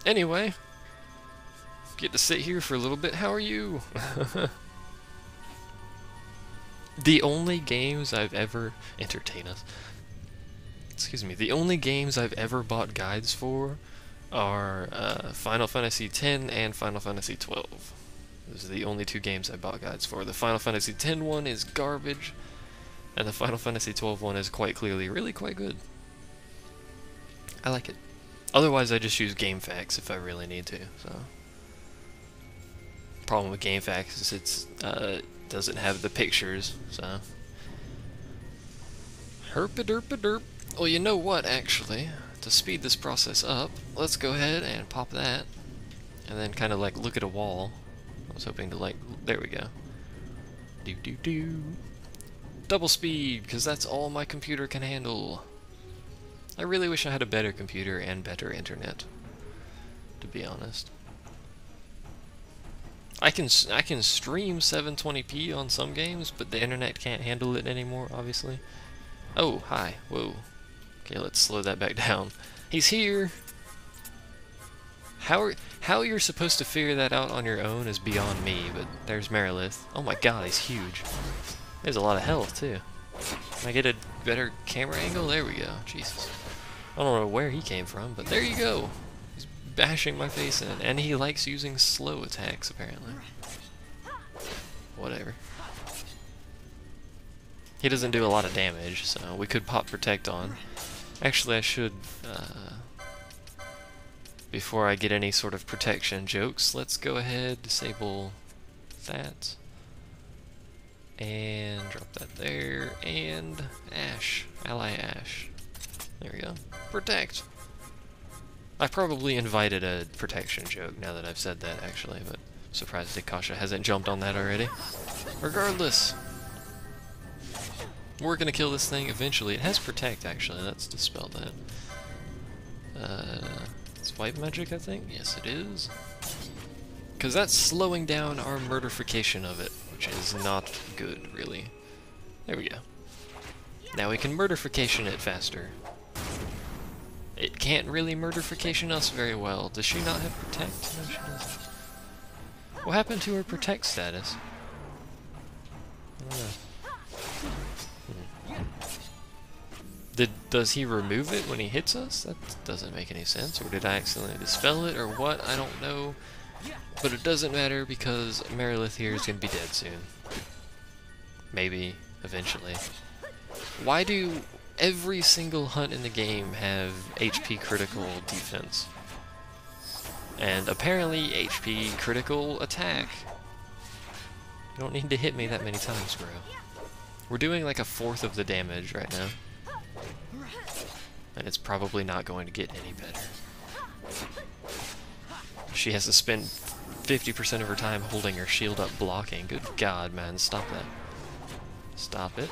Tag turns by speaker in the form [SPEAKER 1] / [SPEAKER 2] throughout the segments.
[SPEAKER 1] Anyway, get to sit here for a little bit. How are you? The only games I've ever entertain us. Excuse me. The only games I've ever bought guides for are Final Fantasy X and Final Fantasy XII. Those are the only two games I bought guides for. The Final Fantasy X one is garbage, and the Final Fantasy XII one is quite clearly really quite good. I like it. Otherwise, I just use GameFAQs if I really need to. So, problem with GameFAQs is it's doesn't have the pictures. So, herpa-derpa-derp. Well, you know what? Actually, to speed this process up, let's go ahead and pop that, and then kind of like look at a wall. I was hoping to like, there we go. Do. Double speed, because that's all my computer can handle. I really wish I had a better computer and better internet, to be honest. I can stream 720p on some games, but the internet can't handle it anymore, obviously. Oh, hi. Whoa. Okay, let's slow that back down. He's here! How you're supposed to figure that out on your own is beyond me, but there's Merilith. Oh my god, he's huge. There's a lot of health, too. Can I get a better camera angle? There we go. Jesus. I don't know where he came from, but there you go. He's bashing my face in, and he likes using slow attacks, apparently. Whatever. He doesn't do a lot of damage, so we could pop Protect on. Actually, I should, before I get any sort of protection jokes, let's go ahead, disable that. And drop that there, and Ash. Ally Ash. There we go. Protect! I probably invited a protection joke now that I've said that, actually, but I'm surprised Akasha hasn't jumped on that already. Regardless, we're gonna kill this thing eventually. It has Protect, actually. Let's dispel that. It's white magic, I think? Yes, it is. Because that's slowing down our murderfication of it, which is not good, really. There we go. Now we can murderfication it faster. It can't really murderfication us very well. Does she not have Protect? No, she doesn't. What happened to her Protect status? I don't know. Does he remove it when he hits us? That doesn't make any sense. Or did I accidentally dispel it, or what? I don't know. But it doesn't matter because Merilith here is going to be dead soon. Maybe, eventually. Why do every single hunt in the game have HP critical defense? And apparently HP critical attack. You don't need to hit me that many times, bro. We're doing like a fourth of the damage right now. And it's probably not going to get any better. She has to spend 50% of her time holding her shield up blocking. Good god, man, stop that. Stop it.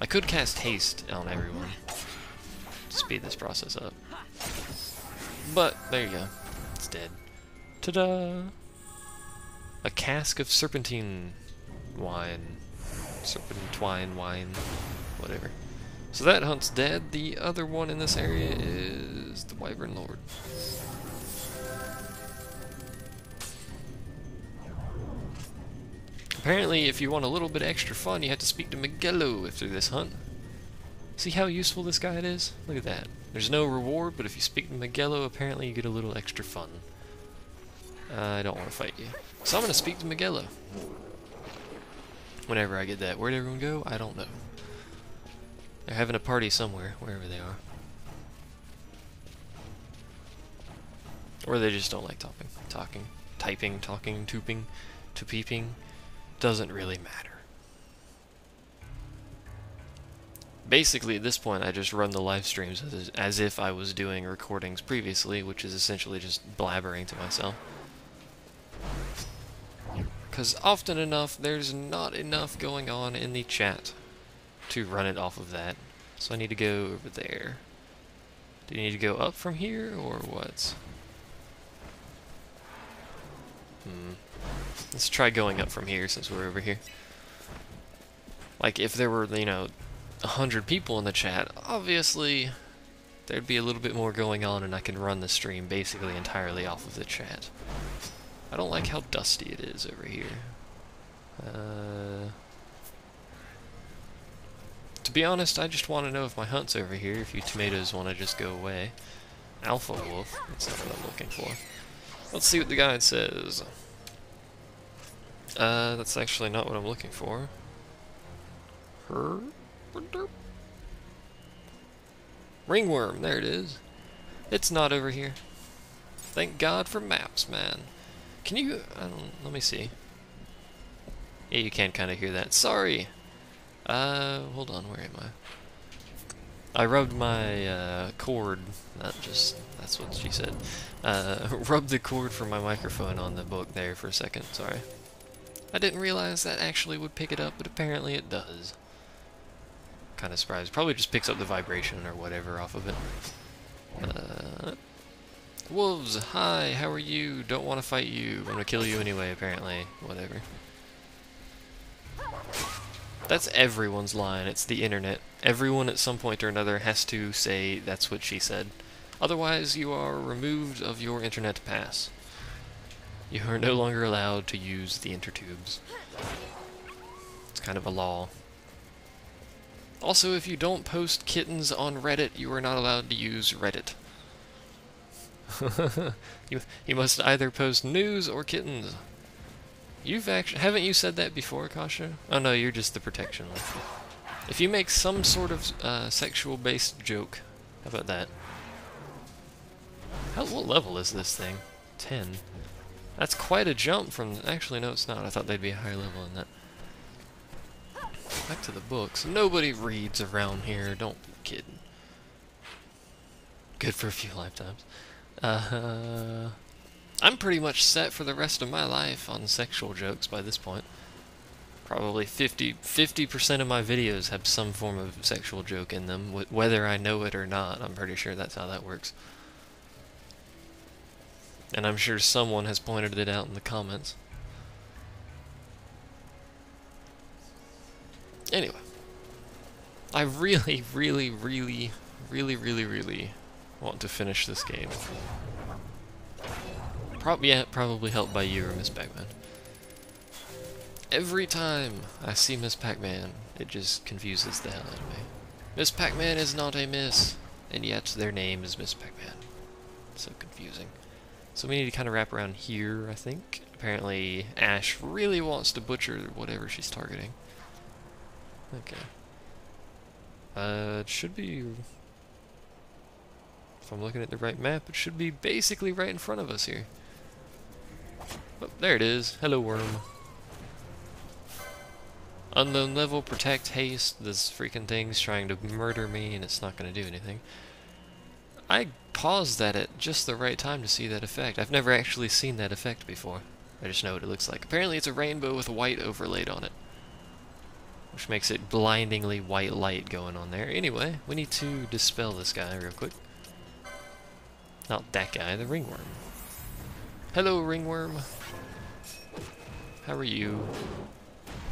[SPEAKER 1] I could cast haste on everyone to speed this process up. But, there you go. It's dead. Ta-da! A cask of serpentine wine. Serpentine wine. Whatever. So that hunt's dead. The other one in this area is the Wyvern Lord. Apparently, if you want a little bit extra fun, you have to speak to Miguelo after this hunt. See how useful this guide is? Look at that. There's no reward, but if you speak to Miguelo, apparently you get a little extra fun. I don't want to fight you. So I'm going to speak to Miguelo. Whenever I get that. Where'd everyone go? I don't know. They're having a party somewhere, wherever they are. Or they just don't like typing, to peeping. Doesn't really matter. Basically, at this point, I just run the live streams as if I was doing recordings previously, which is essentially just blabbering to myself. Because often enough, there's not enough going on in the chat to run it off of that. So I need to go over there. Do you need to go up from here, or what? Let's try going up from here since we're over here. Like, if there were, you know, 100 people in the chat, obviously there'd be a little bit more going on and I can run the stream basically entirely off of the chat. I don't like how dusty it is over here. To be honest, I just want to know if my hunt's over here, if you tomatoes want to just go away. Alpha wolf, that's not what I'm looking for. Let's see what the guide says. That's actually not what I'm looking for. Ringworm, there it is. It's not over here. Thank God for maps, man. Can you, let me see. Yeah, you can kind of hear that. Sorry. Hold on, where am I? I rubbed my, cord, that's what she said. Rubbed the cord for my microphone on the book there for a second, sorry. I didn't realize that actually would pick it up, but apparently it does. Kind of surprised. Probably just picks up the vibration or whatever off of it. Wolves, hi, how are you? Don't want to fight you. I'm gonna kill you anyway, apparently. Whatever. That's everyone's line. It's the internet. Everyone at some point or another has to say that's what she said. Otherwise, you are removed of your internet pass. You are no longer allowed to use the intertubes. It's kind of a law. Also, if you don't post kittens on Reddit, you are not allowed to use Reddit. you must either post news or kittens. Haven't you said that before, Kasha? Oh no, you're just the protection one. If you make some sort of sexual-based joke, how about that? What level is this thing? 10. That's quite a jump from... Actually, no, it's not. I thought they'd be a higher level than that. Back to the books. Nobody reads around here. Don't be kidding. Good for a few lifetimes. I'm pretty much set for the rest of my life on sexual jokes by this point. Probably 50% of my videos have some form of sexual joke in them, whether I know it or not. I'm pretty sure that's how that works. And I'm sure someone has pointed it out in the comments. Anyway. I really want to finish this game. Probably helped by you or Miss Pac-Man. Every time I see Miss Pac-Man, it just confuses the hell out of me. Miss Pac-Man is not a miss, and yet their name is Miss Pac-Man. So confusing. So we need to kind of wrap around here, I think. Apparently, Ash really wants to butcher whatever she's targeting. Okay. It should be... If I'm looking at the right map, it should be basically right in front of us here. Oh, there it is. Hello, worm. Unknown level, protect, haste. This freaking thing's trying to murder me, and it's not going to do anything. I paused that at just the right time to see that effect. I've never actually seen that effect before. I just know what it looks like. Apparently it's a rainbow with white overlaid on it, which makes it blindingly white light going on there. Anyway, we need to dispel this guy real quick. Not that guy, the ringworm. Hello, ringworm. How are you?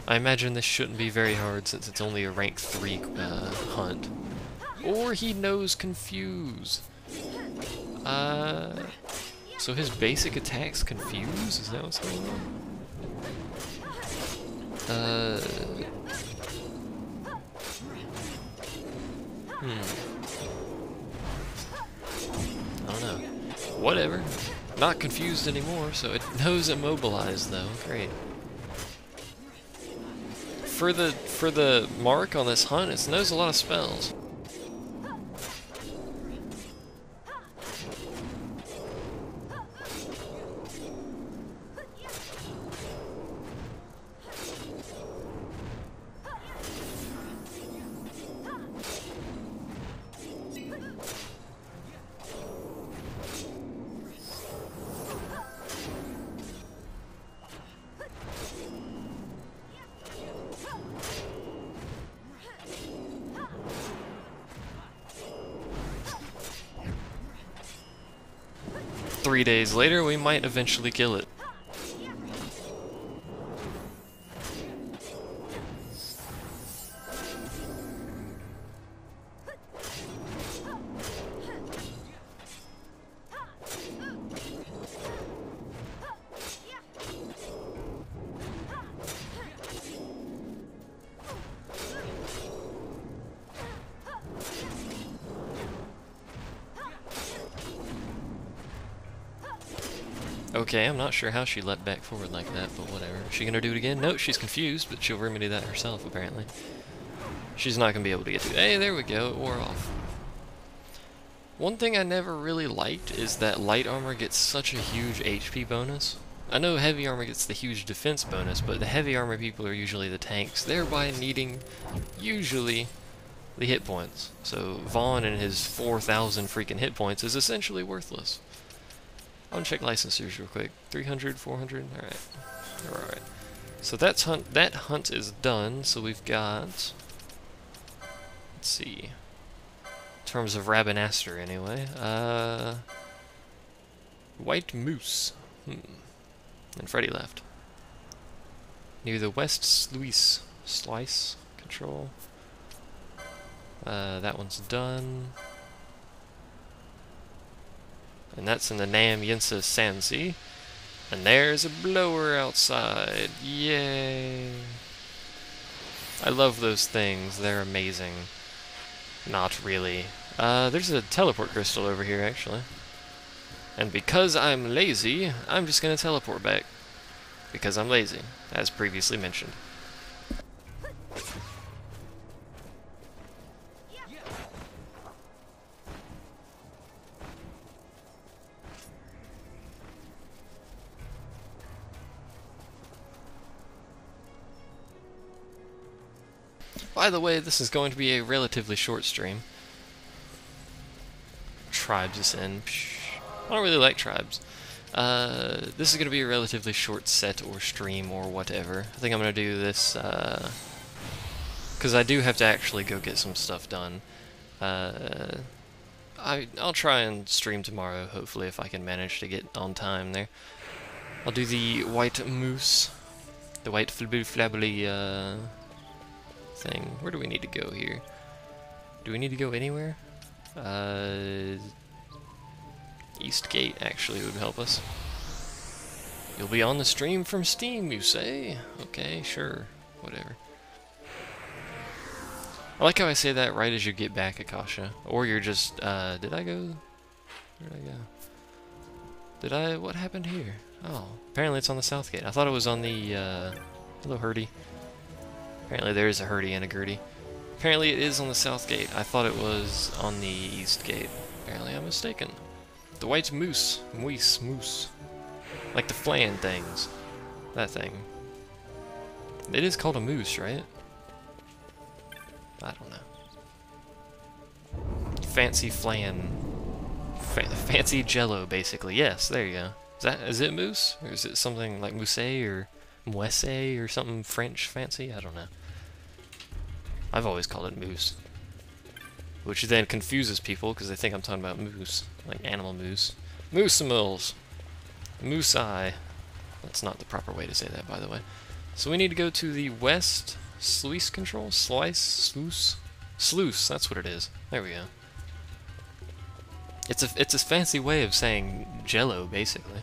[SPEAKER 1] I imagine this shouldn't be very hard since it's only a rank 3 hunt. Or he knows Confuse. So his basic attack's Confuse? Is that what's going on? I don't know. Whatever. Not confused anymore, so it knows Immobilize though. Great. For the mark on this hunt, it knows a lot of spells. Three days later, we might eventually kill it. Okay, I'm not sure how she leapt back forward like that, but whatever. Is she gonna do it again? No, she's confused, but she'll remedy that herself, apparently. She's not gonna be able to get to it. Hey, there we go, it wore off. One thing I never really liked is that light armor gets such a huge HP bonus. I know heavy armor gets the huge defense bonus, but the heavy armor people are usually the tanks, thereby needing, usually, the hit points. So Vaughn and his 4,000 freaking hit points is essentially worthless. I'm gonna check licensures real quick. 300, 400, alright. Alright. So that hunt is done, so we've got... Let's see. In terms of Rabinaster, anyway. White Moose. And Freddy left. Near the West Slice control. That one's done. And that's in the Nam Yinsa Sansi. And there's a blower outside. Yay! I love those things. They're amazing. Not really. There's a teleport crystal over here, actually. And because I'm lazy, I'm just gonna teleport back. Because I'm lazy, as previously mentioned. By the way, this is going to be a relatively short stream. Tribes is in. I don't really like tribes. This is going to be a relatively short set or stream or whatever. I think I'm going to do this, because I do have to actually go get some stuff done. I'll try and stream tomorrow, hopefully, if I can manage to get on time there. I'll do the white moose. The white flabbly, thing. Where do we need to go here? Do we need to go anywhere? East Gate actually would help us. You'll be on the stream from Steam, you say? Okay, sure. Whatever. I like how I say that right as you get back, Akasha. Or you're just, did I go? Where did I go? What happened here? Oh, apparently it's on the south gate. I thought it was on the, hello, Hurdy. Apparently there is a Hurdy and a Gertie. Apparently it is on the south gate. I thought it was on the east gate. Apparently I'm mistaken. The white moose. Moose. Like the flan things. That thing. It is called a moose, right? I don't know. Fancy flan. Fancy jello, basically. Yes, there you go. Is it moose? Or is it something like mousse or moisse or something French fancy? I don't know. I've always called it moose. Which then confuses people because they think I'm talking about moose. Like animal moose. Moosimals. Moose eye. That's not the proper way to say that, by the way. So we need to go to the west sluice control? Sluice? Sluice, that's what it is. There we go. It's a fancy way of saying jello, basically.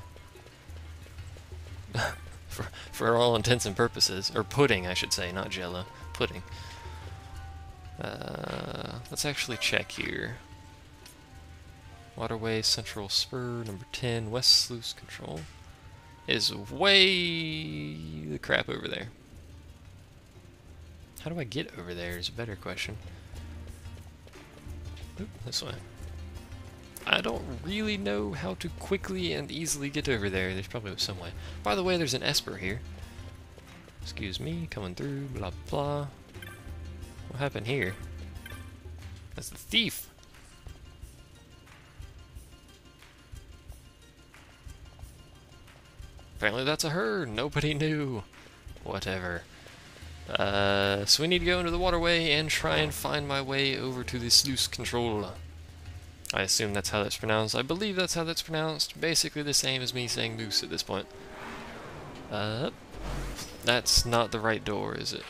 [SPEAKER 1] for all intents and purposes. Or pudding, I should say, not jello. Pudding. Let's actually check here. Waterway Central Spur, number 10, West Sluice Control. Is way the crap over there. How do I get over there is a better question. Oop, this way. I don't really know how to quickly and easily get over there. There's probably some way. By the way, there's an Esper here. Excuse me, coming through, blah blah. What happened here? That's the thief! Apparently that's a her. Nobody knew. Whatever. So we need to go into the waterway and try and find my way over to the sluice control. I assume that's how that's pronounced. I believe that's how that's pronounced. Basically the same as me saying moose at this point. That's not the right door, is it?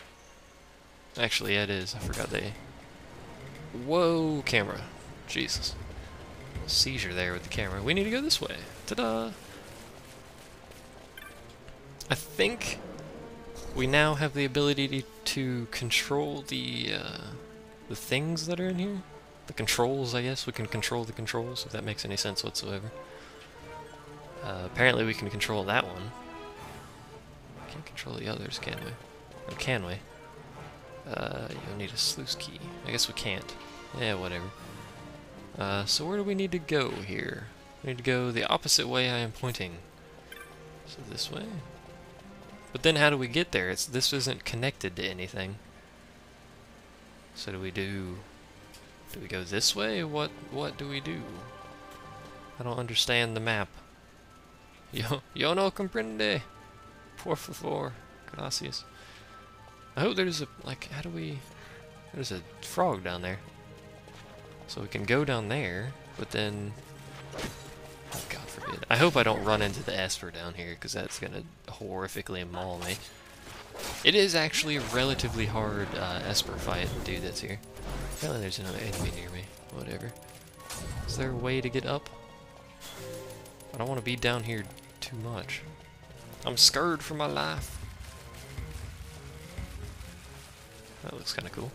[SPEAKER 1] Actually, yeah, it is. I forgot they... Whoa, camera. Jesus. Seizure there with the camera. We need to go this way. Ta-da! I think we now have the ability to control the things that are in here. The controls, I guess. We can control the controls, if that makes any sense whatsoever. Apparently we can control that one. Can't control the others, can we? Or can we? You'll need a sluice key. I guess we can't. Yeah, whatever. So where do we need to go here? We need to go the opposite way I am pointing. So this way? But then how do we get there? This isn't connected to anything. So do we go this way? What do we do? I don't understand the map. Yo no comprende. Por favor. Gracias. I hope there's a, like, there's a frog down there. So we can go down there, but then, oh, God forbid. I hope I don't run into the Esper down here, because that's going to horrifically maul me. It is actually a relatively hard Esper fight, dude, that's here. Apparently there's another enemy near me. Whatever. Is there a way to get up? I don't want to be down here too much. I'm scared for my life. That looks kind of cool.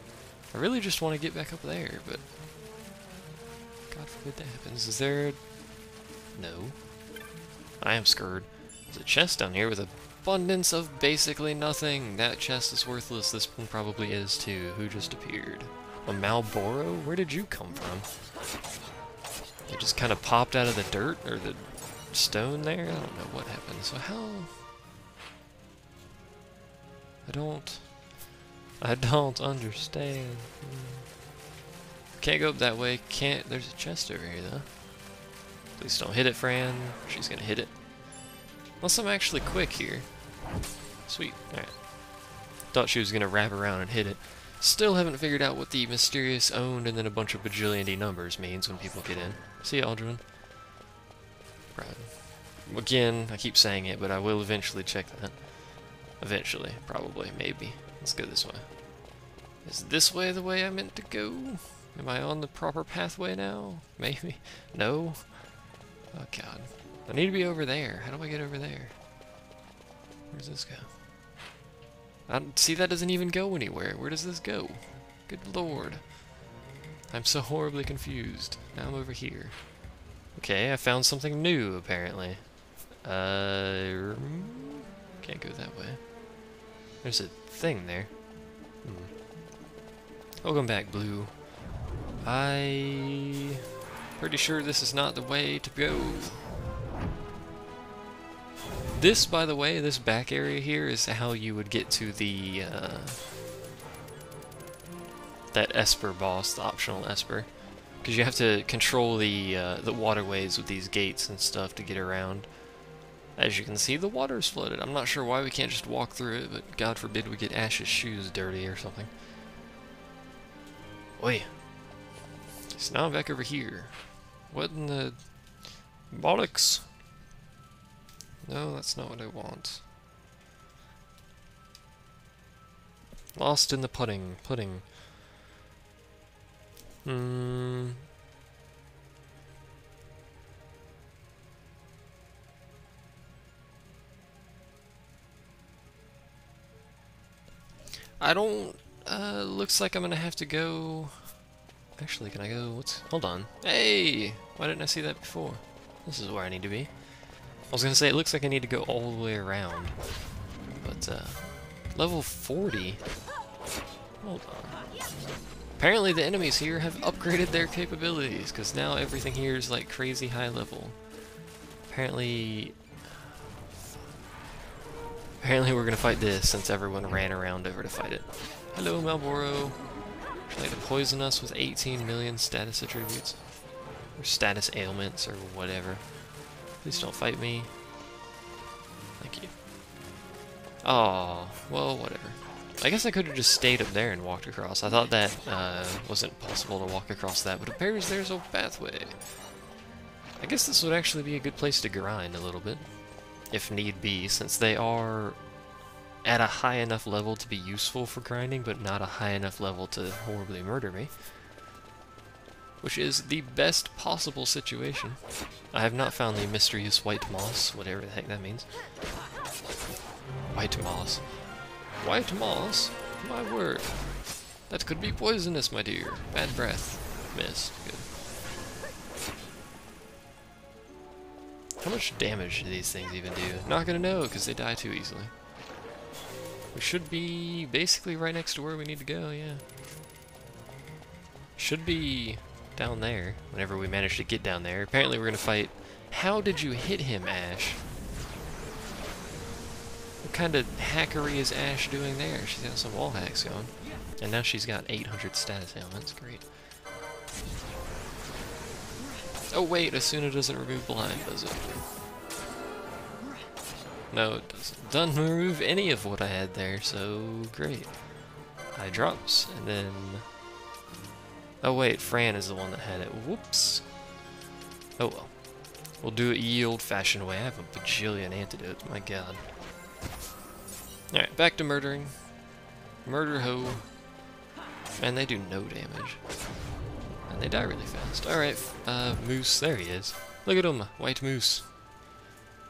[SPEAKER 1] I really just want to get back up there, but God forbid that happens. Is there... No. I am scared. There's a chest down here with abundance of basically nothing. That chest is worthless. This one probably is too. Who just appeared? A Malboro? Where did you come from? You just kind of popped out of the dirt or the stone there? I don't know what happened. So how... I don't understand. Can't go up that way. Can't. There's a chest over here, though. Please don't hit it, Fran. She's gonna hit it. Unless I'm actually quick here. Sweet. Alright. Thought she was gonna wrap around and hit it. Still haven't figured out what the mysterious owned and then a bunch of bajillion-y numbers means when people get in. See you, Aldrin. Right. Again, I keep saying it, but I will eventually check that. Eventually. Probably. Maybe. Let's go this way. Is this way the way I meant to go? Am I on the proper pathway now? Maybe. No? Oh, God. I need to be over there. How do I get over there? Where does this go? See, that doesn't even go anywhere. Where does this go? Good Lord. I'm so horribly confused. Now I'm over here. Okay, I found something new, apparently. Can't go that way. There's a thing there. Welcome back, Blue. Pretty sure this is not the way to go. This, by the way, this back area here is how you would get to the, that Esper boss, the optional Esper. Because you have to control the waterways with these gates and stuff to get around. As you can see, the water is flooded. I'm not sure why we can't just walk through it, but God forbid we get Ash's shoes dirty or something. Oi. So now I'm back over here. What in the... bollocks? No, that's not what I want. Lost in the pudding. I don't... looks like I'm gonna have to go... Actually, can I go... Hold on. Hey! Why didn't I see that before? This is where I need to be. I was gonna say, it looks like I need to go all the way around. But, level 40? Hold on. Apparently the enemies here have upgraded their capabilities, because now everything here is, like, crazy high level. Apparently we're gonna fight this, since everyone ran around over to fight it. Hello, Malboro. Would you like to poison us with 18 million status attributes? Or status ailments, or whatever. Please don't fight me. Thank you. Oh, well, whatever. I guess I could have just stayed up there and walked across. I thought that wasn't possible to walk across that, but it appears there's a pathway. I guess this would actually be a good place to grind a little bit, if need be, since they are at a high enough level to be useful for grinding, but not a high enough level to horribly murder me. Which is the best possible situation. I have not found the mysterious white moss, whatever the heck that means. White moss. White moss? My word. That could be poisonous, my dear. Bad breath. Missed. Good. How much damage do these things even do? Not gonna know, because they die too easily. We should be basically right next to where we need to go, yeah. Should be down there, whenever we manage to get down there. Apparently we're gonna fight... How did you hit him, Ash? What kind of hackery is Ash doing there? She's got some wall hacks going. And now she's got 800 status ailments, great. Oh wait, Asuna doesn't remove blind, does it? No, it doesn't. Doesn't remove any of what I had there, so great. High drops, and then... Oh wait, Fran is the one that had it. Whoops. Oh well. We'll do it ye old-fashioned way. I have a bajillion antidotes, my god. Alright, back to murdering. Murder ho. And they do no damage. And they die really fast. Alright, Moose, there he is. Look at him, White Moose.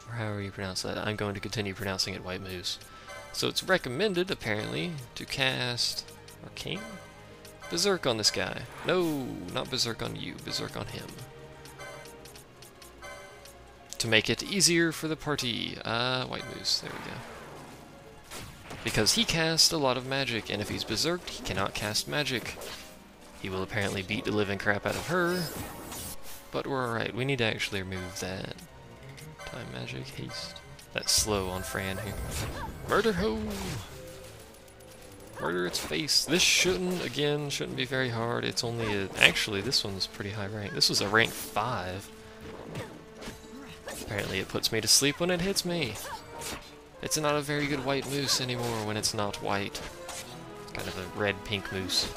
[SPEAKER 1] Or however you pronounce that. I'm going to continue pronouncing it White Moose. So it's recommended, apparently, to cast Arcane? Berserk on this guy. No, not Berserk on you, Berserk on him. To make it easier for the party. White Moose, there we go. Because he casts a lot of magic, and if he's berserked, he cannot cast magic. He will apparently beat the living crap out of her. But we're alright, we need to actually remove that. Time magic, haste. That's slow on Fran here. Murder ho! Murder its face. This shouldn't be very hard. It's only a... Actually, this one's pretty high rank. This was a rank 5. Apparently it puts me to sleep when it hits me. It's not a very good white moose anymore when it's not white. It's kind of a red-pink moose.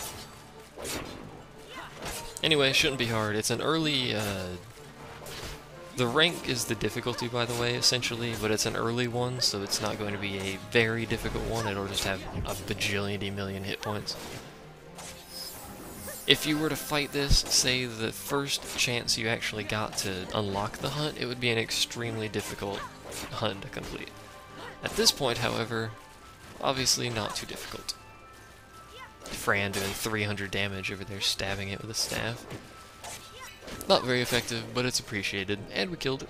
[SPEAKER 1] Anyway, shouldn't be hard. It's an early, the rank is the difficulty, by the way, essentially, but it's an early one, so it's not going to be a very difficult one. It'll just have a bajillion million hit points. If you were to fight this, say the first chance you actually got to unlock the hunt, it would be an extremely difficult hunt to complete. At this point, however, obviously not too difficult. Fran doing 300 damage over there, stabbing it with a staff. Not very effective, but it's appreciated, and we killed it.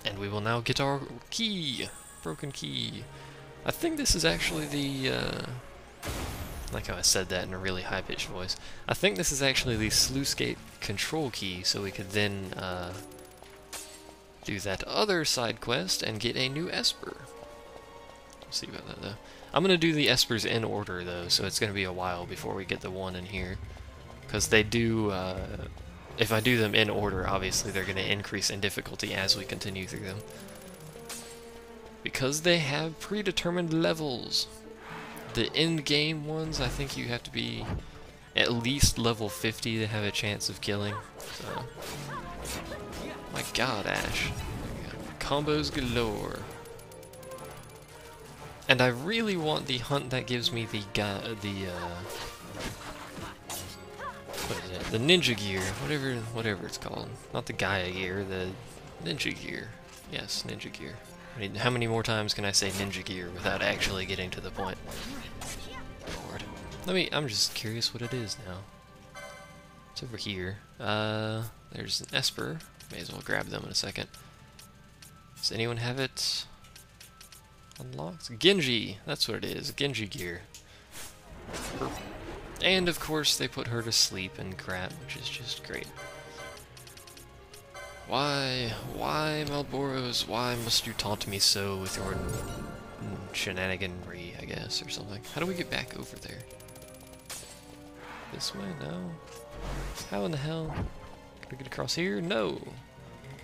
[SPEAKER 1] And we will now get our key! Broken key. I think this is actually the, like how I said that in a really high-pitched voice. I think this is actually the sluice gate control key, so we could then, do that other side quest and get a new Esper. We'll see about that, though. I'm going to do the Espers in order, though, so it's going to be a while before we get the one in here. Because they do, if I do them in order, obviously they're going to increase in difficulty as we continue through them. Because they have predetermined levels. The end-game ones, I think you have to be at least level 50 to have a chance of killing. So. My god, Ash. Combos galore. And I really want the hunt that gives me the what is it? The ninja gear, whatever it's called. Not the Gaia gear, the ninja gear. Yes, ninja gear. I mean, how many more times can I say ninja gear without actually getting to the point? Lord. I'm just curious what it is now. It's over here. There's an Esper. May as well grab them in a second. Does anyone have it unlocked? Genji! That's what it is. Genji gear. And of course they put her to sleep and crap, which is just great. Why, Malboros? Why must you taunt me so with your shenaniganry, I guess, or something? How do we get back over there? This way? No. How in the hell? Can we get across here? No.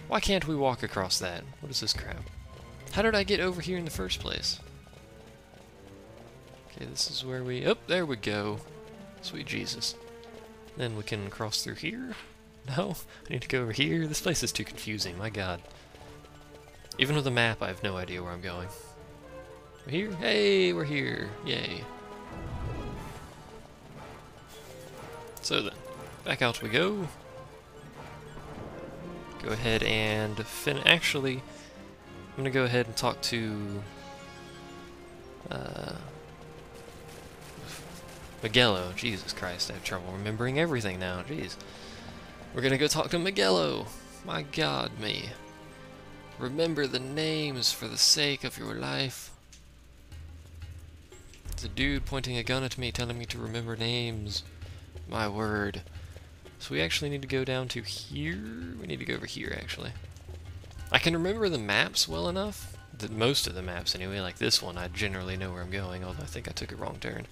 [SPEAKER 1] Why can't we walk across that? What is this crap? How did I get over here in the first place? Okay, this is where we... Oh, there we go. Sweet Jesus. Then we can cross through here? No? I need to go over here? This place is too confusing, my god. Even with the map, I have no idea where I'm going. We're here? Hey, we're here. Yay. So then, back out we go. Go ahead and actually, I'm gonna go ahead and talk to Miguelo. Jesus Christ, I have trouble remembering everything now. Jeez. We're gonna go talk to Miguelo. My god, me. Remember the names for the sake of your life. It's a dude pointing a gun at me telling me to remember names. My word. So we actually need to go down to here? We need to go over here, actually. I can remember the maps well enough. Most of the maps, anyway. Like this one, I generally know where I'm going, although I think I took a wrong turn.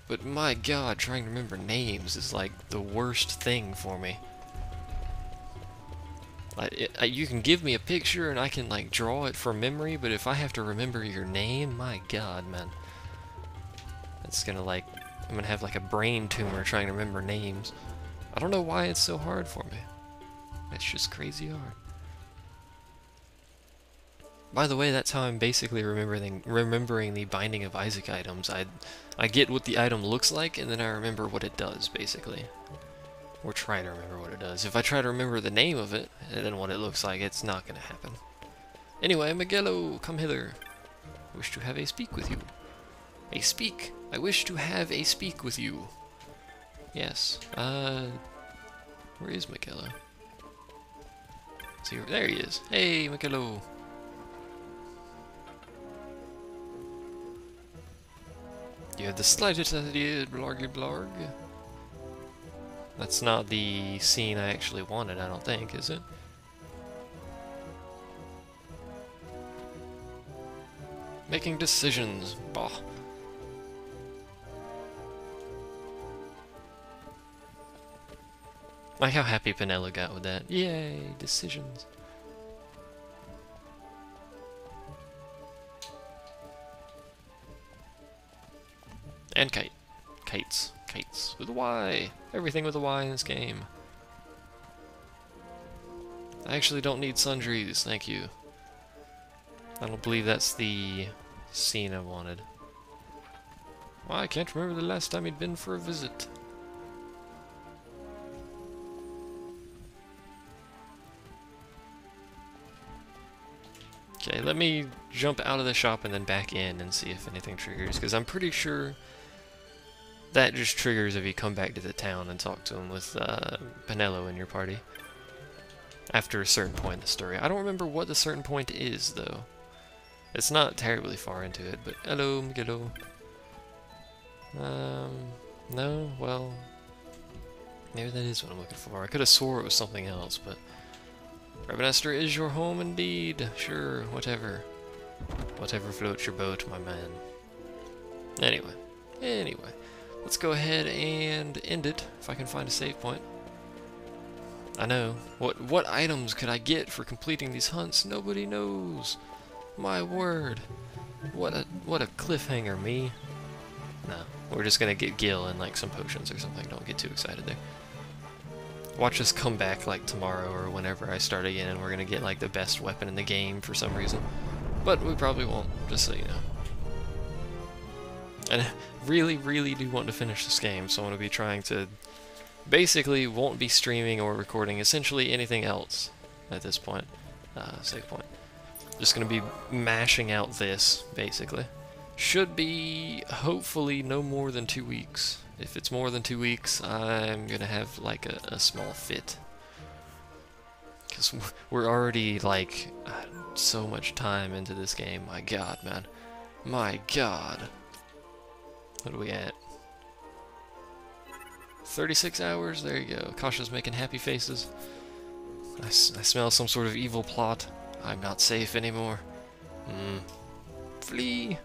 [SPEAKER 1] But my god, trying to remember names is like the worst thing for me. You can give me a picture and I can like draw it from memory, but if I have to remember your name, my god, man. It's gonna like, I'm gonna have like a brain tumor trying to remember names. I don't know why it's so hard for me. It's just crazy hard. By the way, that's how I'm basically remembering the Binding of Isaac items. I get what the item looks like, and then I remember what it does, basically. Or try to remember what it does. If I try to remember the name of it, and then what it looks like, it's not going to happen. Anyway, Miguelo, come hither. I wish to have a speak with you. A speak. I wish to have a speak with you. Yes. Where is Miguelo? See, there he is. Hey, Miguelo. You have the slightest idea, blargy blarg. That's not the scene I actually wanted, I don't think, is it? Making decisions. Bah. Like how happy Penelo got with that. Yay, decisions. And kite. Kites. Kites. With a Y. Everything with a Y in this game. I actually don't need sundries, thank you. I don't believe that's the scene I wanted. Well, I can't remember the last time he'd been for a visit. Okay, let me jump out of the shop and then back in and see if anything triggers, because I'm pretty sure that just triggers if you come back to the town and talk to him with Penelo in your party. After a certain point in the story. I don't remember what the certain point is, though. It's not terribly far into it, but hello, Miguelo. No, well, maybe that is what I'm looking for. I could have swore it was something else, but Rabanester is your home indeed. Sure, whatever. Whatever floats your boat, my man. Anyway, let's go ahead and end it, if I can find a save point. I know. What items could I get for completing these hunts? Nobody knows. My word. What a cliffhanger, me. No, we're just gonna get Gil and like some potions or something. Don't get too excited there. Watch us come back like tomorrow or whenever I start again, and we're gonna get like the best weapon in the game for some reason. But we probably won't, just so you know. And I really, really do want to finish this game, so I'm gonna be trying to basically won't be streaming or recording essentially anything else at this point. Save point. Just gonna be mashing out this, basically. Should be, hopefully, no more than 2 weeks. If it's more than 2 weeks, I'm gonna have, like, a small fit. Because we're already, like, so much time into this game. My god, man. My god. What are we at? 36 hours? There you go. Kasha's making happy faces. I smell some sort of evil plot. I'm not safe anymore. Flee!